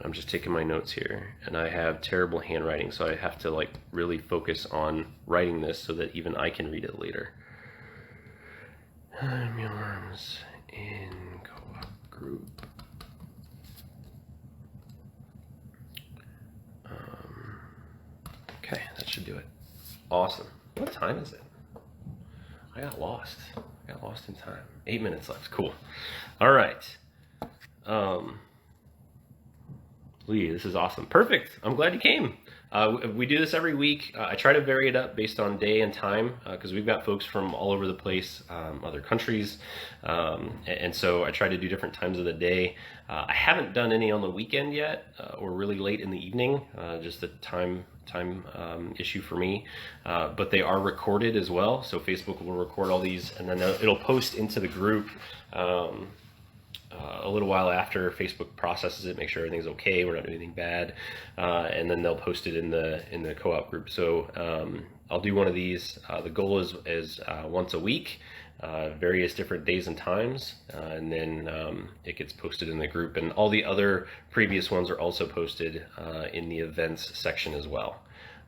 I'm just taking my notes here, and I have terrible handwriting, so I have to like really focus on writing this so that even I can read it later. Mealworms in co-op group. Okay, that should do it. Awesome. What time is it? I got lost. In time. 8 minutes left. Cool. All right. Lee, this is awesome. Perfect. I'm glad you came. We do this every week. I try to vary it up based on day and time, because we've got folks from all over the place, other countries, and so I try to do different times of the day. I haven't done any on the weekend yet, or really late in the evening, just a time issue for me, but they are recorded as well, so Facebook will record all these, and then it'll post into the group a little while after Facebook processes it, make sure everything's okay, we're not doing anything bad, and then they'll post it in the co-op group. So I'll do one of these. The goal is once a week, various different days and times, and then it gets posted in the group, and all the other previous ones are also posted in the events section as well.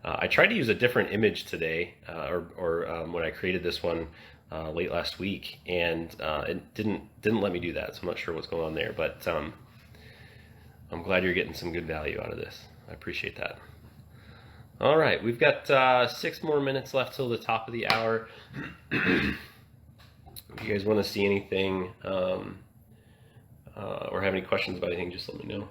I tried to use a different image today, when I created this one late last week, and it didn't let me do that. So I'm not sure what's going on there, but I'm glad you're getting some good value out of this. I appreciate that. All right, we've got 6 more minutes left till the top of the hour. If you guys want to see anything or have any questions about anything, just let me know.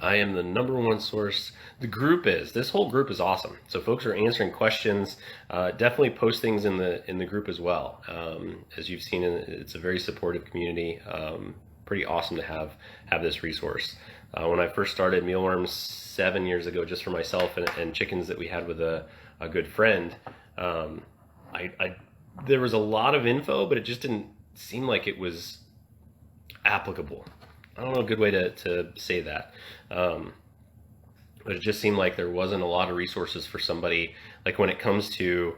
I am the #1 source. The group is. This whole group is awesome. So folks are answering questions. Definitely post things in the group as well. As you've seen, it's a very supportive community. Pretty awesome to have this resource. When I first started Mealworms 7 years ago, just for myself and chickens that we had with a good friend, there was a lot of info, but it just didn't seem like it was applicable. I don't know a good way to say that. But it just seemed like there wasn't a lot of resources for somebody, like when it comes to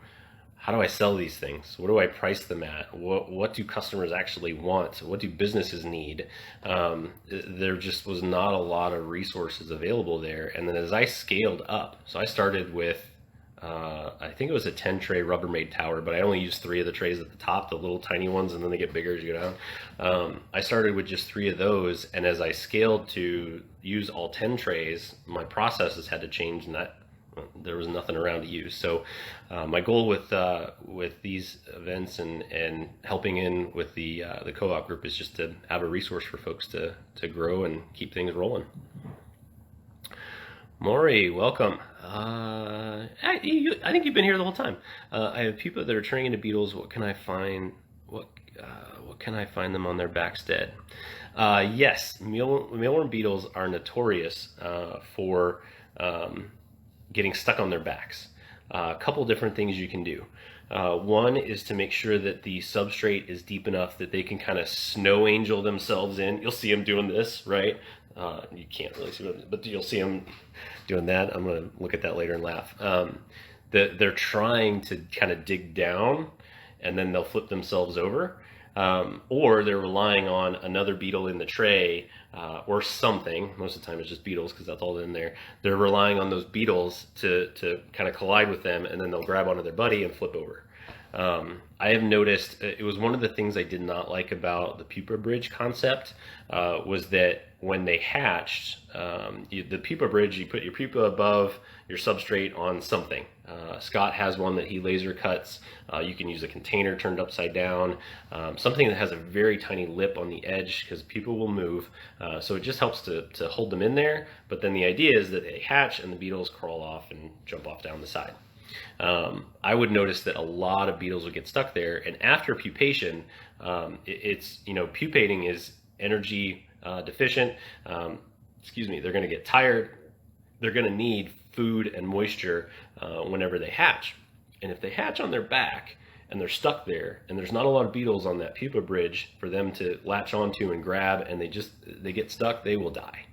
how do I sell these things? What do I price them at? What do customers actually want? What do businesses need? There just was not a lot of resources available there. And then as I scaled up, so I started with I think it was a 10 tray Rubbermaid tower, but I only used 3 of the trays at the top, the little tiny ones, and then they get bigger as you go down. I started with just 3 of those, and as I scaled to use all 10 trays, my processes had to change, and there was nothing around to use. So my goal with these events and helping in with the co-op group is just to have a resource for folks to grow and keep things rolling. Maury, welcome. I think you've been here the whole time. I have people that are turning into beetles. What can I find? What can I find them on their backstead? Yes, mealworm beetles are notorious for getting stuck on their backs. A couple different things you can do. One is to make sure that the substrate is deep enough that they can kind of snow angel themselves in. You'll see them doing this, right? You can't really see it, but you'll see them doing that. I'm going to look at that later and laugh. They're trying to kind of dig down, and then they'll flip themselves over. Or they're relying on another beetle in the tray or something. Most of the time it's just beetles because that's all in there. They're relying on those beetles to kind of collide with them, and then they'll grab onto their buddy and flip over. I have noticed it was one of the things I did not like about the pupa bridge concept was that when they hatched, the pupa bridge, you put your pupa above your substrate on something. Scott has one that he laser cuts. You can use a container turned upside down, something that has a very tiny lip on the edge because pupa will move. So it just helps to hold them in there. But then the idea is that they hatch and the beetles crawl off and jump off down the side. I would notice that a lot of beetles would get stuck there, and after pupation, pupating is energy deficient. They're going to get tired. They're going to need food and moisture whenever they hatch. And if they hatch on their back and they're stuck there, and there's not a lot of beetles on that pupa bridge for them to latch onto and grab, and they get stuck, they will die.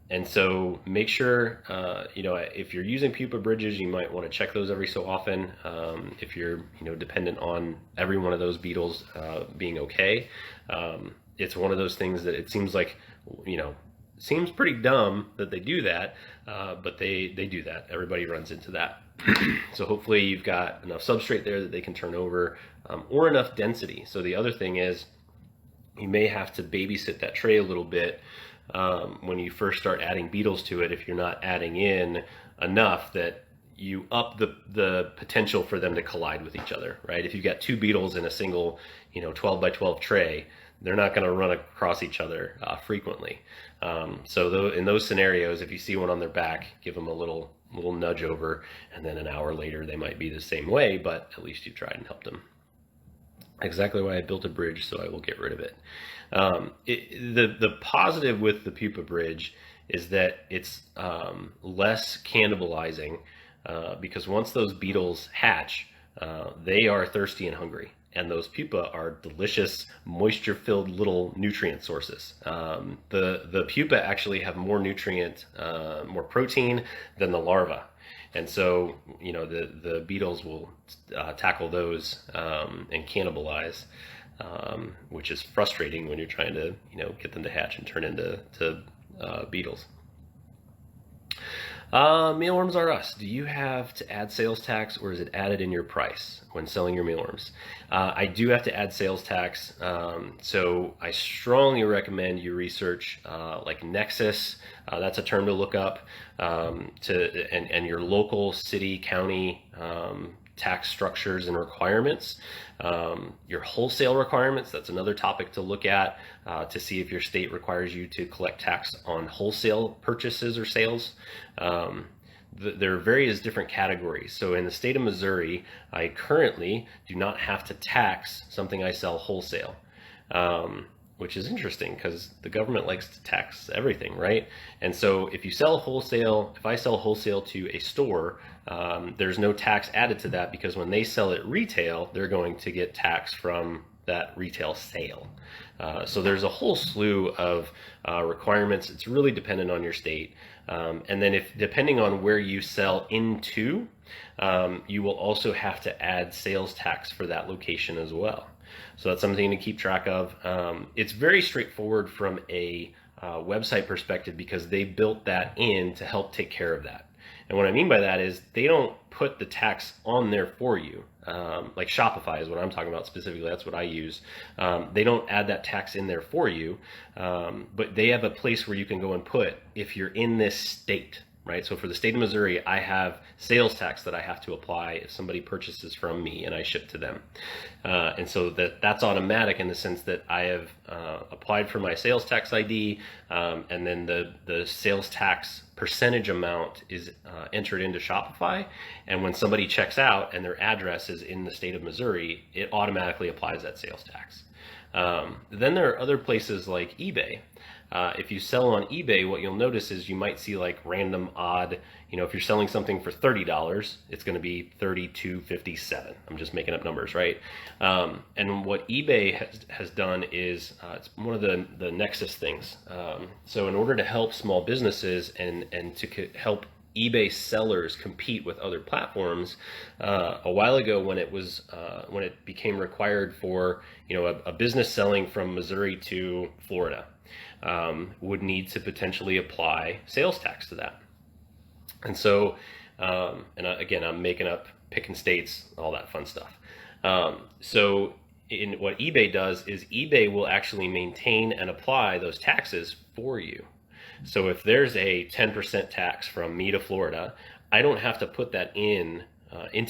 And so make sure, if you're using pupa bridges, you might want to check those every so often. If you're, dependent on every one of those beetles being okay. It's one of those things that it seems like, seems pretty dumb that they do that, but they do that. Everybody runs into that. So hopefully you've got enough substrate there that they can turn over, or enough density. So the other thing is you may have to babysit that tray a little bit when you first start adding beetles to it, if you're not adding in enough that you up the potential for them to collide with each other, right? If you've got 2 beetles in a single, 12 by 12 tray, they're not going to run across each other frequently. So in those scenarios, if you see one on their back, give them a little nudge over, and then an hour later they might be the same way, but at least you've tried and helped them. Exactly why I built a bridge, so I will get rid of it. The positive with the pupa bridge is that it's less cannibalizing because once those beetles hatch, they are thirsty and hungry. And those pupa are delicious, moisture-filled little nutrient sources. The pupa actually have more more protein than the larva. And so, the beetles will tackle those and cannibalize, which is frustrating when you're trying to, get them to hatch and turn into beetles. Mealworms are us. Do you have to add sales tax, or is it added in your price when selling your mealworms? I do have to add sales tax, so I strongly recommend you research like Nexus. That's a term to look up, and your local city, county tax structures and requirements. Your wholesale requirements, that's another topic to look at to see if your state requires you to collect tax on wholesale purchases or sales. There are various different categories. So in the state of Missouri, I currently do not have to tax something I sell wholesale. Which is interesting because the government likes to tax everything, right? And so if you sell wholesale, if I sell wholesale to a store, there's no tax added to that because when they sell it retail, they're going to get tax from that retail sale. So there's a whole slew of requirements. It's really dependent on your state. And then depending on where you sell into, you will also have to add sales tax for that location as well. So that's something to keep track of. It's very straightforward from a website perspective because they built that in to help take care of that. And what I mean by that is they don't put the tax on there for you. Like Shopify is what I'm talking about specifically. That's what I use. They don't add that tax in there for you, but they have a place where you can go and put if you're in this state. Right, so for the state of Missouri, I have sales tax that I have to apply if somebody purchases from me and I ship to them. And so that's automatic in the sense that I have applied for my sales tax ID, and then the sales tax percentage amount is entered into Shopify. And when somebody checks out and their address is in the state of Missouri, it automatically applies that sales tax. Then there are other places like eBay. If you sell on eBay, what you'll notice is you might see like random odd, if you're selling something for $30, it's going to be $32.57. I'm just making up numbers, right? And what eBay has done is it's one of the Nexus things. So in order to help small businesses and to help eBay sellers compete with other platforms, a while ago when it became required for a business selling from Missouri to Florida, would need to potentially apply sales tax to that. And so, again, I'm making up, picking states, all that fun stuff. So in what eBay does is eBay will actually maintain and apply those taxes for you. So if there's a 10% tax from me to Florida, I don't have to put that into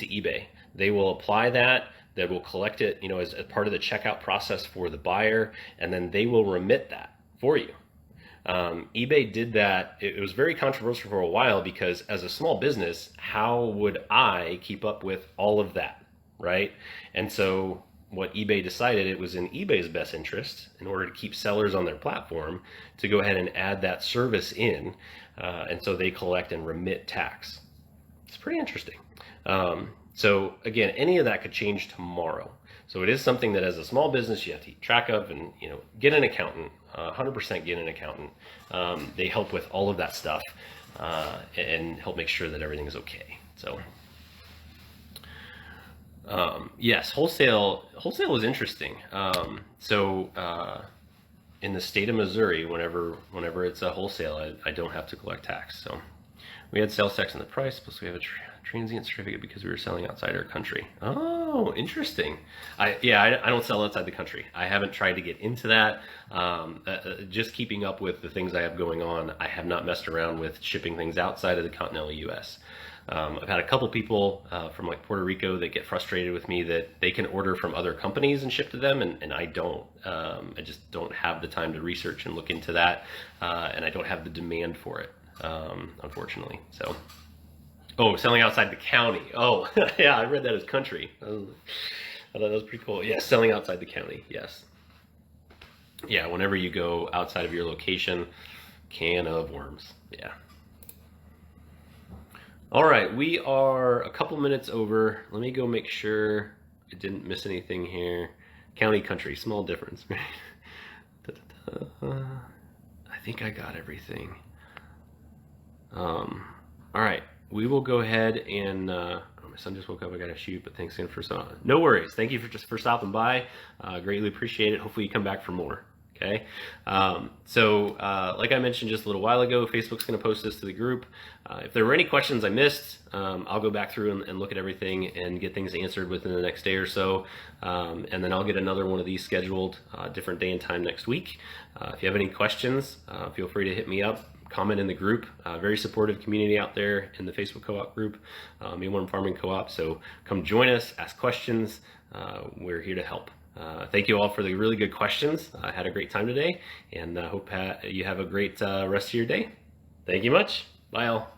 eBay. They will apply that. They will collect it, as part of the checkout process for the buyer, and then they will remit that for you. eBay did that. It was very controversial for a while because as a small business, how would I keep up with all of that, right? And so what eBay decided, it was in eBay's best interest, in order to keep sellers on their platform, to go ahead and add that service in, and so they collect and remit tax. It's pretty interesting. So again, any of that could change tomorrow. So it is something that as a small business you have to keep track of, and get an accountant. 100% get an accountant. They help with all of that stuff and help make sure that everything is okay. So yes, wholesale was interesting. In the state of Missouri, whenever it's a wholesale, I don't have to collect tax. So we had sales tax on the price, plus we have a transient certificate because we were selling outside our country. Oh, interesting. I don't sell outside the country. I haven't tried to get into that. Just keeping up with the things I have going on, I have not messed around with shipping things outside of the continental U.S. I've had a couple people from like Puerto Rico that get frustrated with me that they can order from other companies and ship to them, and I don't. I just don't have the time to research and look into that, and I don't have the demand for it, unfortunately. So. Oh, selling outside the county. Oh, yeah, I read that as country. I thought that was pretty cool. Yeah, selling outside the county, yes. Yeah, whenever you go outside of your location, can of worms, yeah. All right, we are a couple minutes over. Let me go make sure I didn't miss anything here. County, country, small difference. I think I got everything. All right. We will go ahead and, my son just woke up, I gotta shoot, but thanks again for no worries. Thank you for stopping by. Greatly appreciate it. Hopefully you come back for more. Okay, like I mentioned just a little while ago, Facebook's going to post this to the group. If there were any questions I missed, I'll go back through and look at everything and get things answered within the next day or so. And then I'll get another one of these scheduled, different day and time next week. If you have any questions, feel free to hit me up. Comment in the group. Very supportive community out there in the Facebook co-op group, Mealworm Farming Co-op. So come join us, ask questions. We're here to help. Thank you all for the really good questions. I had a great time today, and hope you have a great rest of your day. Thank you much. Bye all.